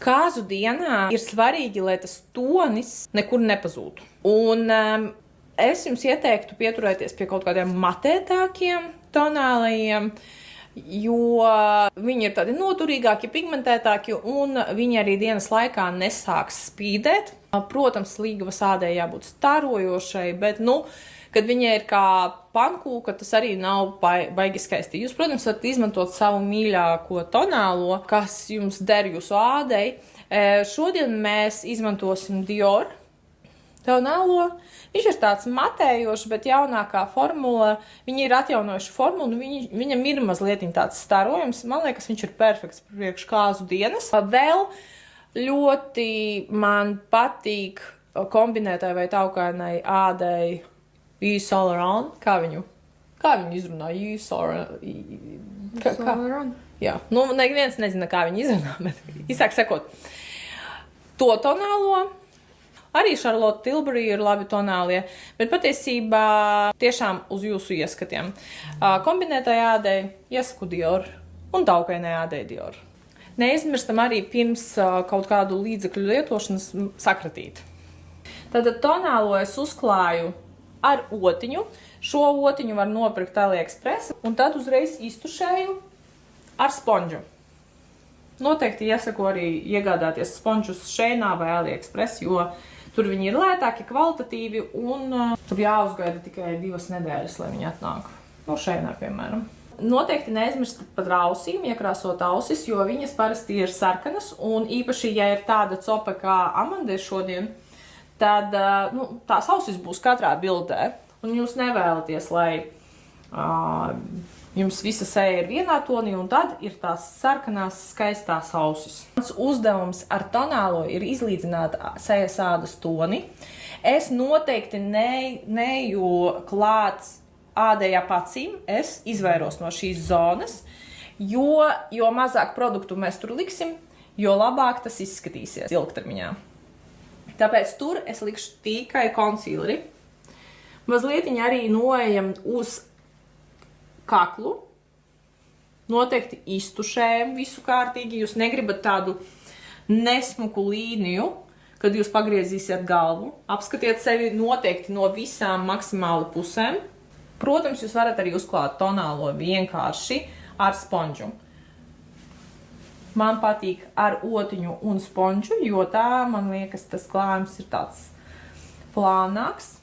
Kāzu dienā ir svarīgi, lai tas tonis nekur nepazūtu. Un es jums ieteiktu pieturēties pie kaut kādiem matētākiem tonālajiem, jo viņi ir tādi noturīgāki, pigmentētāki, un viņi arī dienas laikā nesāks spīdēt. Protams, līgavas ādai jābūt starojošai, bet, kad viņai ir kā pankūka, tas arī nav baigi skaisti. Jūs, protams, varat izmantot savu mīļāko tonālo, kas jums der jūsu ādai. Šodien mēs izmantosim Dior tonālo. Viņš ir tāds matējošs, bet jaunākā formula, viņi ir atjaunojuši formulu, un viņam ir mazliet tāds starojums. Man liekas, viņš ir perfekts priekš kāzu dienas. Vēl ļoti man patīk kombinētai vai taukainai ādai Yves Saint Laurent. Kā viņu izrunā? Yves Saint Laurent. Jā, neviens nezina, kā viņu izrunā, bet izsāk sekot. To tonālo. Arī Charlotte Tilbury ir labi tonālie, bet patiesībā tiešām uz jūsu ieskatiem. Kombinētai ādai iesaku Dior un taukainai ādai Dior. Neizmirstam arī pirms kaut kādu līdzekļu lietošanas sakratīt. Tātad tonālo es uzklāju ar otiņu. Šo otiņu var nopirkt AliExpress, un tad uzreiz iztušēju ar sponžu. Noteikti iesaku arī iegādāties sponžus Sheinā vai AliExpress, jo tur viņi ir lētāki, kvalitatīvi, un tur jāuzgaida tikai 2 nedēļas, lai viņi atnāk. Sheinā, piemēram. Noteikti neaizmirst par ausīm, iekrāsot ausis, jo viņas parasti ir sarkanas, un īpaši, ja ir tāda copa kā Amandai šodien, tad tās ausis būs katrā bildē, un jūs nevēlaties, lai jums visa seja ir vienā tonī, un tad ir tās sarkanās skaistās ausis. Mans uzdevums ar tonālo ir izlīdzināt sejas ādas toni. Es noteikti neju klāts ādai ap acīm, es izvairos no šīs zonas, jo mazāk produktu mēs tur liksim, jo labāk tas izskatīsies ilgtermiņā. Tāpēc tur es likšu tikai konsīleri. Mazlietiņi arī noejam uz kaklu. Noteikti iztušējam visu kārtīgi. Jūs negribat tādu nesmuku līniju, kad jūs pagriezīsiet galvu. Apskatiet sevi noteikti no visām maksimāli pusēm. Protams, jūs varat arī uzklāt tonālo vienkārši ar sponžu. Man patīk ar otiņu un sponžu, jo tā, man liekas, tas klājums ir tāds plānāks.